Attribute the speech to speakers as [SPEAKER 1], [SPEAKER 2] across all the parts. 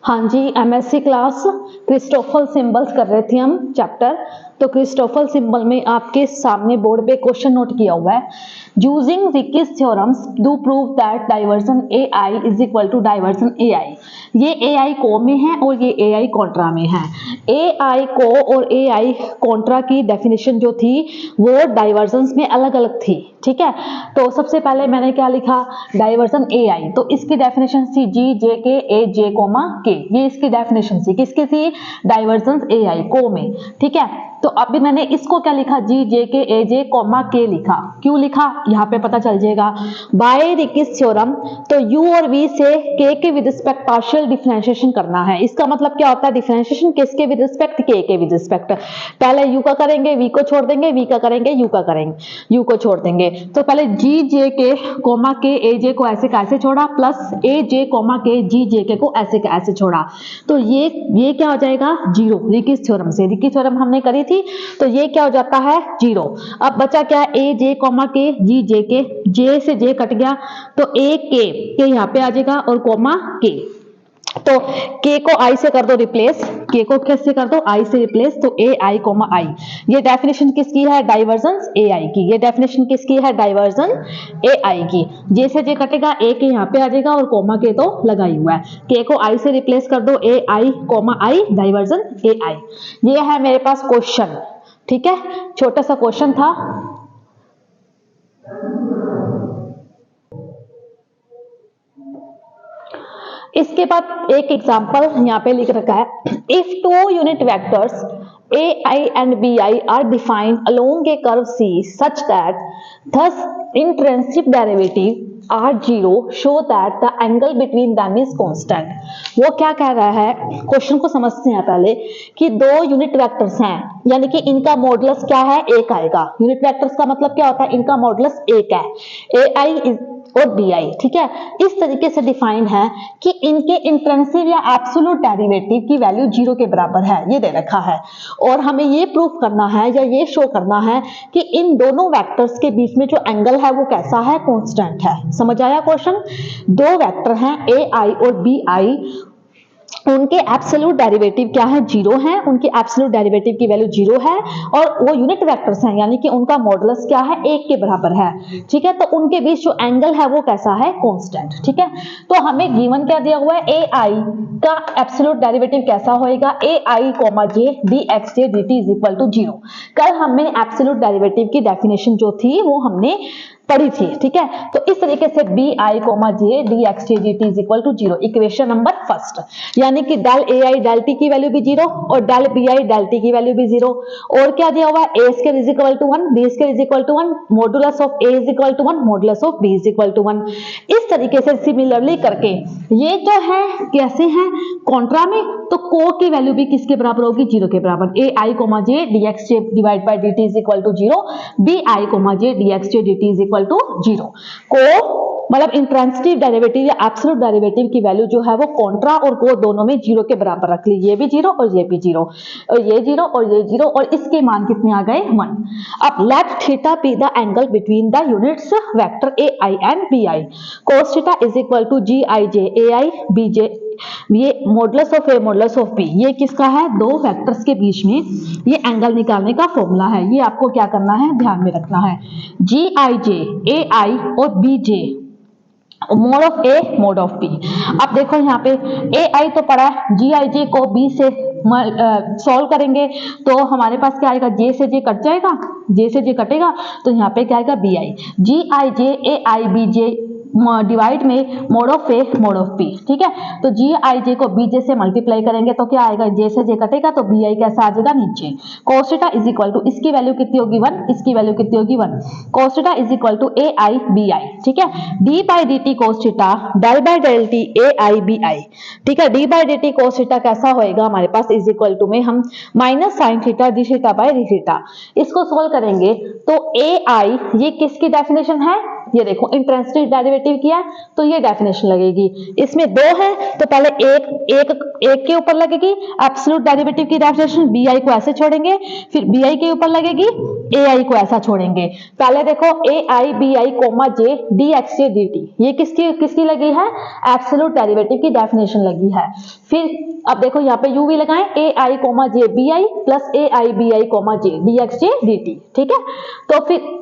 [SPEAKER 1] हाँ जी, MSc class Christoffel symbols कर रहे थे हम चैप्टर। तो क्रिस्टोफल सिंबल में आपके सामने बोर्ड पे क्वेश्चन नोट किया हुआ है, using Ricci's theorems to prove that divergence a i is equal to divergence a i. ये ए आई को में है और ये ए आई कॉन्ट्रा में है। ए आई को और ए आई कॉन्ट्रा की डेफिनेशन जो थी वो डाइवर्जेंस में अलग अलग थी, ठीक है। तो सबसे पहले मैंने क्या लिखा, डाइवर्जन ए आई, तो इसकी डेफिनेशन थी जी जे के ए जे कोमा के, ये इसकी डेफिनेशन थी, किसकी थी, डाइवर्जेंस ए आई को में, ठीक है। तो अभी मैंने इसको क्या लिखा, जी जे के ए जे कोमा के लिखा, क्यों लिखा यहाँ पे पता चल जाएगा। बाय रिकीज थ्योरम, तो यू और वी से के विद रिस्पेक्ट पार्शियल डिफरेंशिएशन करना है। इसका मतलब क्या होता है, डिफरेंशिएशन किसके विद रिस्पेक्ट, के विद रिस्पेक्ट। पहले यू का करेंगे, वी को छोड़ देंगे, वी का करेंगे, यू का करेंगे, यू को छोड़ देंगे। तो पहले जी जे के कोमा के ए जे को ऐसे का ऐसे छोड़ा, प्लस ए जे कोमा के जी जे के को ऐसे का ऐसे छोड़ा, तो ये क्या हो जाएगा, जीरो। रिकीज थ्योरम से, रिकीज थ्योरम हमने करी थी, तो ये क्या हो जाता है, जीरो। अब बचा क्या, ए जे कोमा के जी जे के, जे से जे कट गया तो ए के यहाँ पे आ जाएगा और कोमा के, तो के को आई से कर दो रिप्लेस, के को कैसे कर दो, आई से रिप्लेस, तो ए आई कोमा आई। ये डेफिनेशन किसकी है, डाइवर्जेंस ए आई की। ये डेफिनेशन किसकी है, डाइवर्जन ए आई की। जे से जे कटेगा, ए के यहाँ पे आ जाएगा और कोमा के तो लगा ही हुआ है, के को आई से रिप्लेस कर दो, ए i coma I, diversion a i. ये है मेरे पास क्वेश्चन, ठीक है, छोटा सा क्वेश्चन था। इसके बाद एक एग्जांपल यहाँ पे लिख रखा है, if two unit vectors a i and b i are defined along a curve c such that thus intrinsic derivative are zero show that the angle between them is constant। वो क्या कह रहा है, क्वेश्चन को समझते हैं पहले, कि दो यूनिट वेक्टर्स हैं, यानी कि इनका मॉडुलस क्या है, एक आएगा। यूनिट वेक्टर्स का मतलब क्या होता है, इनका मॉडुलस एक है, ए आई और बी आई, ठीक है। इस तरीके से डिफाइंड है कि इनके इंट्रिंसिक या एब्सोल्यूट डेरिवेटिव की वैल्यू जीरो के बराबर है, ये दे रखा है। और हमें ये प्रूफ करना है या ये शो करना है कि इन दोनों वेक्टर्स के बीच में जो एंगल है वो कैसा है, कांस्टेंट है। समझ आया क्वेश्चन। दो वेक्टर हैं ए आई और बी आई, उनके एब्सोल्यूट डेरिवेटिव क्या है, जीरो है, उनके एब्सोल्यूट डेरिवेटिव की वैल्यू जीरो है, और वो यूनिट वेक्टर्स हैं, यानी कि उनका मॉडुलस क्या है, एक के बराबर है, ठीक है। तो उनके बीच जो एंगल है वो कैसा है, कांस्टेंट, ठीक है। तो हमें गिवन क्या दिया हुआ है, ए आई का एब्सोल्यूट डेरिवेटिव कैसा होएगा, a i comma j d x j d t is equal to zero. कल हमने एब्सोल्यूट डेरिवेटिव की डेफिनेशन जो थी वो हमने पढ़ी थी, ठीक है। तो इस तरीके से b i comma j d x j d t is equal to zero, equation number first, यानी कि del a i del t की वैल्यू भी जीरो और del b i del t की वैल्यू भी जीरो। और क्या दिया हुआ है, a square is equal to 1, b square is equal to 1, modulus of a is equal to 1, modulus of b is equal to 1। इस तरीके से सिमिलरली करके ये जो है कैसे है, कॉन्ट्रा में, तो को की वैल्यू भी किसके बराबर होगी, जीरो के बराबर। A i comma j d x j divide by d t is equal to zero, b i comma j d x j d t is equal to zero. को मतलब इंट्रिंसिक डेरिवेटिव या absolute derivative की value जो है वो Contra और को दोनों में जीरो के बराबर रख ली, ये भी जीरो और ये भी जीरो, और ये जीरो और ये जीरो, और इसके मान कितने आ गए, 1। अब let theta be the angle between the units vector a i and b i. Cos theta is equal to g i j a i b j, ये modulus of a modulus of b, ये किसका है, दो vectors के बीच में ये angle निकालने का फॉर्मूला है। ये आपको क्या करना है, ध्यान में रखना है। जी आई जे ए आई और b j, mod of a mod of b. अब देखो यहाँ पे ए आई तो पड़ा है, जी आई जे को बी से सॉल्व करेंगे तो हमारे पास क्या आएगा, जे से जे कट जाएगा, जे से जे कटेगा तो यहाँ पे क्या आएगा, b i. G i j a i b j divide में mod of a mod of b, ठीक है। तो जी आई जे को बी जे से मल्टीप्लाई करेंगे तो क्या आएगा, जे से जे कटेगा तो बी आई कैसा आ जाएगा, नीचे। cos theta is equal to, इसकी वैल्यू कितनी होगी 1, इसकी वैल्यू कितनी होगी 1, cos theta is equal to a i b i, ठीक है। D by d t cos theta del by del t a i b i, ठीक है। D by d t cos theta कैसा होएगा हमारे पास, इज इक्वल टू में हम minus sine theta d theta by d theta, इसको solve करेंगे तो ए आई ये किसकी डेफिनेशन है, ये देखो इंट्रांसिटिव डेरिवेटिव किया है तो ये डेफिनेशन लगेगी। इसमें दो है तो पहले एक के ऊपर लगेगी एब्सोल्यूट डेरिवेटिव की डेफिनेशन, bi को ऐसे छोड़ेंगे, फिर bi के ऊपर लगेगी ai को ऐसा छोड़ेंगे। पहले देखो ai bi comma j dxj dt, ये किसकी लगी है, एब्सोल्यूट डेरिवेटिव की डेफिनेशन लगी है। फिर अब देखो यहाँ पे u भी लगाएं, ai comma j bi plus ai bi comma j dxj dt, ठीक है। तो फिर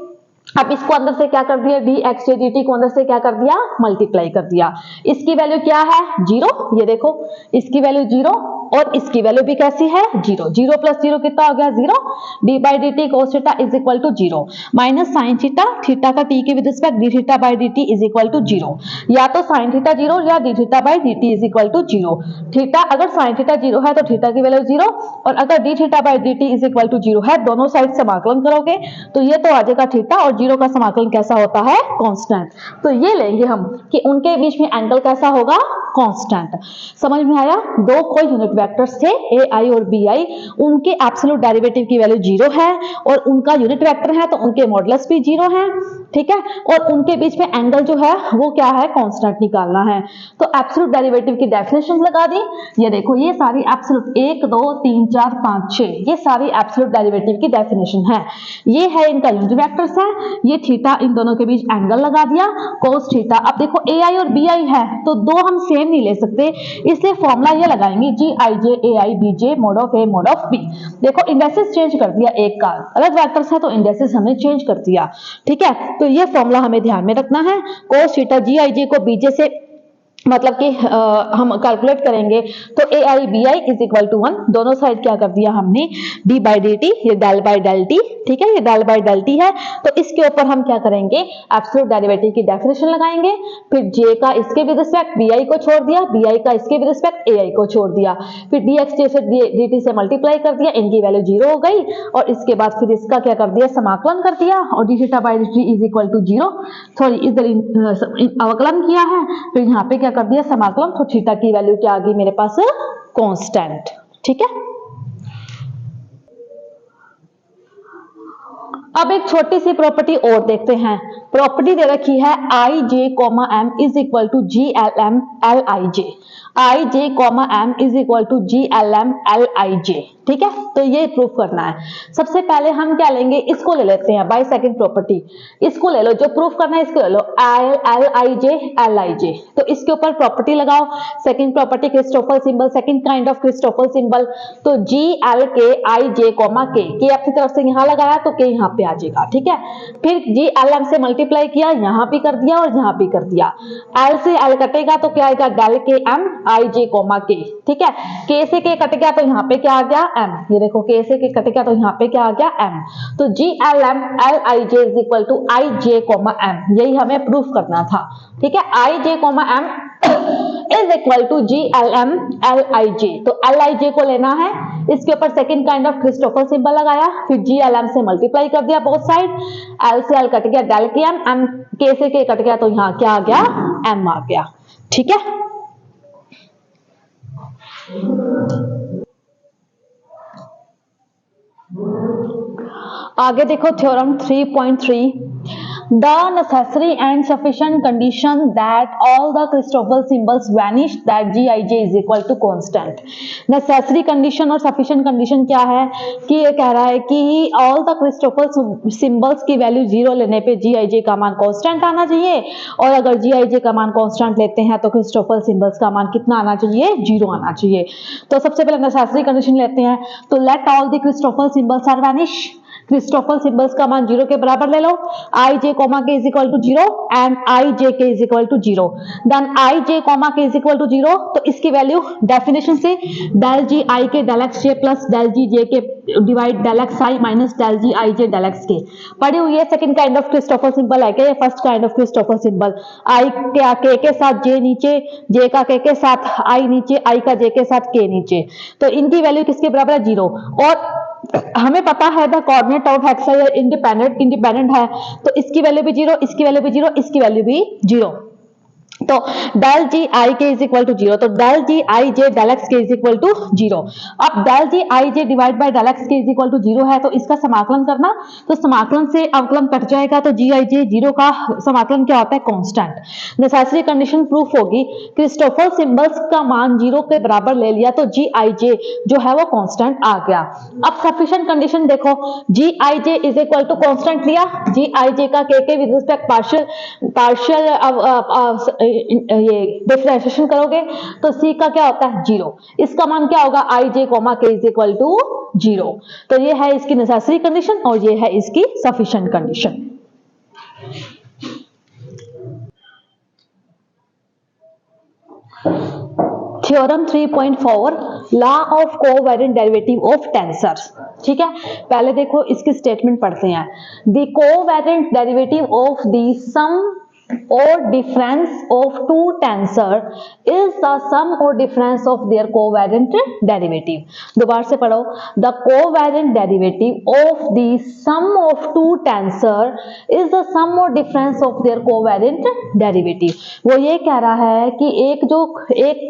[SPEAKER 1] अब इसको अंदर से क्या कर दिया, dxj dt को अंदर से क्या कर दिया, मल्टीप्लाई कर दिया। इसकी वैल्यू क्या है, 0, ये देखो इसकी वैल्यू 0 और इसकी वैल्यू भी कैसी है, 0, 0 प्लस 0 कितना हो गया, 0, d by d t cos theta is equal to 0 minus sine theta, theta का t के with respect d theta by d t is equal to 0, या तो साइन थीटा 0 या d theta by d t is equal to 0। Theta अगर sine theta 0 है तो theta की value 0 और अगर d theta by d t is equal to 0 है, दोनों साइड समाकलन करोगे तो ये तो आ जाएगा थीटा और 0 का समाकलन कैसा होता है, कांस्टेंट। तो ये लेंगे हम कि उनके बीच में एंगल कैसा होगा, कांस्टेंट। समझ में आया, दो कोई यूनिट वेक्टर्स थे ai और bi, उनके एब्सोल्यूट डेरिवेटिव की वैल्यू 0 है और उनका यूनिट वेक्टर है तो उनके मॉडुलस भी 0 है, ठीक है, और उनके बीच में एंगल जो है वो क्या है, कांस्टेंट निकालना है। तो एब्सोल्यूट डेरिवेटिव की डेफिनेशन लगा दी। ये देखो ये सारी एब्सोल्यूट 1 2 3 4 5 6 ये सारी एब्सोल्यूट डेरिवेटिव की डेफिनेशन है। ये है इनका यूनिट वेक्टर्स है, ये थीटा, इन दोनों के बीच एंगल लगा दिया cos थीटा। अब देखो ai और bi है तो दो हम सेम नहीं ले सकते, इसलिए फॉर्मूला ये लगाएंगे gij ai bj mod of a mod of b। देखो इंडेक्सेस चेंज कर दिया, एक का अलग वेक्टर्स है तो इंडेक्सेस हमने चेंज कर दिया, ठीक है। तो ये फॉर्मूला हमें ध्यान में रखना है। cos थीटा gij को bj से मतलब कि हम कैलकुलेट करेंगे तो ai bi is equal to 1, दोनों साइड क्या कर दिया हमने, d बाई डी टी, ये डेल बाई डेल टी, ठीक है, ये डेल बाई डेल टी है। तो इसके ऊपर हम क्या करेंगे, एब्सोल्यूट डेरिवेटिव की डेफिनेशन लगाएंगे, फिर j का इसके विद रिस्पेक्ट bi को छोड़ दिया, bi का इसके विद रिस्पेक्ट ai को छोड़ दिया, फिर dxj से dt से मल्टीप्लाई कर दिया, इनकी वैल्यू 0 हो गई और इसके बाद फिर इसका क्या कर दिया, समाकलन कर दिया और d theta by dt is equal to 0, sorry इधर अवकलन किया है, फिर यहाँ पे क्या कर दिया समाकलन, तो थीटा की वैल्यू क्या आ गई मेरे पास, कांस्टेंट, ठीक है। अब एक छोटी सी प्रॉपर्टी और देखते हैं। प्रॉपर्टी दे रखी है i j comma m is equal to g l m l i j, i j comma m is equal to g l m l i j, ठीक है। तो ये प्रूफ करना है। सबसे पहले हम क्या लेंगे, इसको ले लेते हैं बाय सेकंड प्रॉपर्टी, इसको ले लो, जो प्रूफ करना है इसको ले लो, L i J L i j. तो इसके ऊपर प्रॉपर्टी लगाओ, second property Christopher symbol, second kind of Christoffel symbol. तो जी एल के आई जे कॉमा के अपनी तरफ से यहाँ लगाया तो के यहाँ पे आ जाएगा, ठीक है। फिर जी एल एम से मल्टीप्लाई किया, यहाँ भी कर दिया और यहाँ भी कर दिया, एल से एल कटेगा तो क्या आएगा, डेल के एम आई जे कॉमा के, ठीक है। के से के कट गया तो यहाँ पे क्या आ गया, एम, ये देखो के से के कट गया तो यहाँ पे क्या आ गया, एम। तो g l m l i j is equal to i j comma m, यही हमें प्रूफ करना था, ठीक है। I j comma m is equal to g l m l i j, तो एल आई जे को लेना है, इसके ऊपर second kind of Christoffel symbol लगाया, फिर जी एल एम से मल्टीप्लाई कर दिया बोथ साइड, एल से एल कट गया डेल के एम, एम के से के कट गया तो यहाँ क्या आ गया, एम आ गया, ठीक है। आगे देखो theorem 3.3, the necessary and sufficient condition that all the Christoffel symbols vanish that Gij is equal to constant। necessary condition और sufficient condition क्या है कि ये कह रहा है कि all the Christoffel symbols की वैल्यू 0 लेने पे Gij का मान constant आना चाहिए और अगर Gij का मान constant लेते हैं तो Christoffel symbols का मान कितना आना चाहिए, 0 आना चाहिए। तो सबसे पहले necessary condition लेते हैं, तो let all the Christoffel symbols are vanish, Christoffel symbols का मान 0 के बराबर ले लो, i j comma k is equal to 0 and i j k is equal to 0, then i j comma k is equal to 0, तो इसकी value definition से del g i k del x j plus del g j k divide del x i minus del g i j del x k पड़ी हुई है। Second kind of Christoffel symbol है क्या, ये first kind of Christoffel symbol, i के साथ जे नीचे, जे का के साथ आई नीचे, आई का जे के साथ के नीचे, तो इनकी वैल्यू किसके बराबर है, 0। और हमें पता है the coordinate of hexa independent है, तो इसकी वैल्यू भी 0, इसकी वैल्यू भी 0, इसकी वैल्यू भी 0। तो डेल जी आई के इज इक्वल टू 0, तो del g i j del x k is equal to 0। अब del g i j divide by del x k is equal to 0 है, तो इसका समाकलन करना, तो समाकलन से अवकलन कट जाएगा, तो जी आई जे 0 का समाकलन क्या होता है, कांस्टेंट। नेसेसरी कंडीशन प्रूफ होगी, क्रिस्टोफर सिंबल्स का मान 0 के बराबर ले लिया तो जी आई जे जो है वो कांस्टेंट आ गया। अब सफिशिएंट कंडीशन देखो, जी i j is equal to constant लिया, जी आई जे का के विद रिस्पेक्ट पार्शियल ये डिफरेंशिएशन करोगे तो सी का क्या होता है 0, इसका मान क्या होगा आई j comma k is equal to 0। तो ये है इसकी नेसेसरी कंडीशन और ये है इसकी sufficient condition. Theorem 3.4 law of covariant derivative of tensors. ठीक है, पहले देखो इसकी स्टेटमेंट पढ़ते हैं। The covariant derivative of the sum or difference of two tensor is the sum or difference of their covariant derivative। दोबारा से पढ़ो, the covariant derivative of the sum of two tensor is the sum or difference of their covariant derivative। वो ये कह रहा है कि एक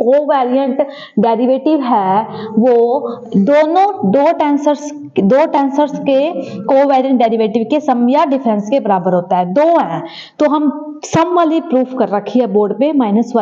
[SPEAKER 1] covariant derivative है वो दो टेंसर्स के covariant derivative के सम या डिफरेंस के बराबर होता है। दो हैं तो हम सम वाली प्रूफ कर रखी है बोर्ड पे, माइनस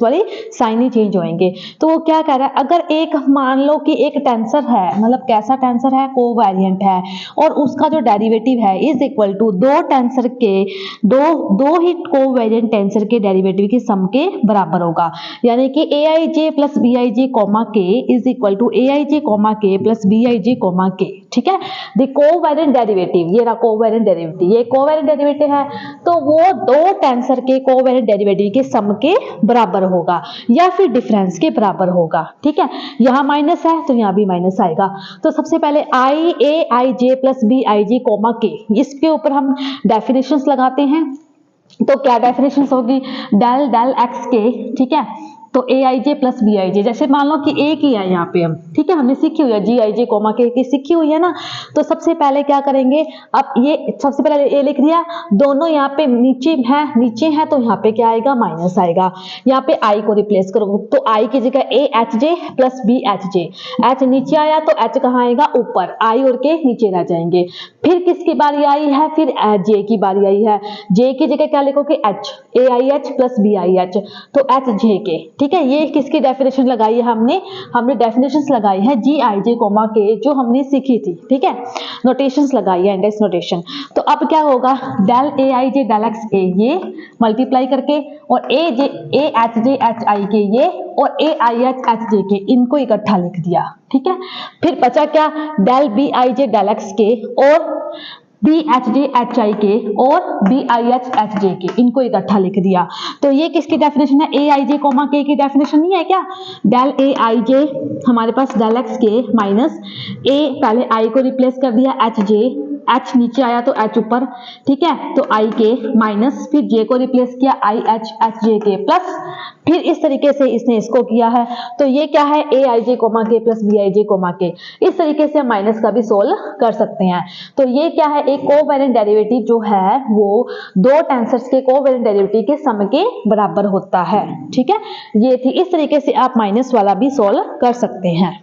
[SPEAKER 1] वाली साइन ही चेंज होंगे। तो वो क्या कह रहा है, अगर एक मान लो कि एक टेंसर है, मतलब कैसा टेंसर है, कोवेरिएंट है, और उसका जो डेरिवेटिव है इज इक्वल टू दो टेंसर के दो ही कोवेरिएंट टेंसर के डेरिवेटिव के सम के बराबर होगा। यानी कि a i j plus b i j comma k is equal to a i j comma k plus b i j comma k. ठीक है, द कोवेरिएंट डेरिवेटिव, ये रहा कोवेरिएंट डेरिवेटिव, ये कोवेरिएंट डेरिवेटिव है तो वो दो टेंसर के कोवेरिएंट डेरिवेटिव के सम के बराबर होगा या फिर डिफरेंस के बराबर होगा। ठीक है, यहां माइनस है तो यहां भी माइनस आएगा। तो सबसे पहले i a i j plus b i j comma k, इसके ऊपर हम डेफिनेशंस लगाते हैं। तो क्या डेफिनेशंस होगी, डेल डेल एक्स के, ठीक है, तो ए i j plus b i जे, जैसे मान लो कि ए की है यहाँ पे हम, ठीक है, हमने सीखी हुई है जी आई जे कोमा के की सीखी हुई है ना। तो सबसे पहले क्या करेंगे, अब ये सबसे पहले ए लिख दिया, दोनों यहाँ पे नीचे है तो यहाँ पे क्या आएगा, माइनस आएगा। यहाँ पे आई को रिप्लेस करो तो आई की जगह a h j plus b h j, h नीचे आया तो एच कहाँ आएगा, ऊपर, आई और के नीचे रह जाएंगे। फिर किसकी बारी आई है, फिर जे की बारी आई है, जे की जगह क्या लिखोगे, h, a i h plus b i h, तो एच जे के। ठीक है, ये किसकी डेफिनेशन लगाई है, हमने डेफिनेशंस लगाई है जी आई जे कोमा के, जो हमने सीखी थी। ठीक है, नोटेशंस लगाई है, इंडेक्स नोटेशन। तो अब क्या होगा, del a i j del x के, ये मल्टीप्लाई करके, और ए एच जे एच आई के ये, और ए i h h j k, इनको इकट्ठा लिख दिया। ठीक है, फिर बचा क्या, del b i j del x k और b h j h i k और b i h h j k, इनको इकट्ठा लिख दिया। तो ये किसकी डेफिनेशन है, ए आई जे कोमा के की डेफिनेशन नहीं है क्या, डेल ए आई जे हमारे पास डेल एक्स के माइनस ए, पहले आई को रिप्लेस कर दिया एच जे, एच नीचे आया तो एच ऊपर, ठीक है, तो आई के माइनस, फिर जे को रिप्लेस किया आई एच एच जे के प्लस, फिर इस तरीके से इसने इसको किया है। तो ये क्या है, a i j comma k plus b i j comma k. इस तरीके से हम माइनस का भी सोल्व कर सकते हैं। तो ये क्या है, एक कोवेरिएंट डेरिवेटिव जो है वो दो टेंसर्स के कोवेरिएंट डेरिवेटिव के सम के बराबर होता है। ठीक है, ये थी, इस तरीके से आप माइनस वाला भी सोल्व कर सकते हैं।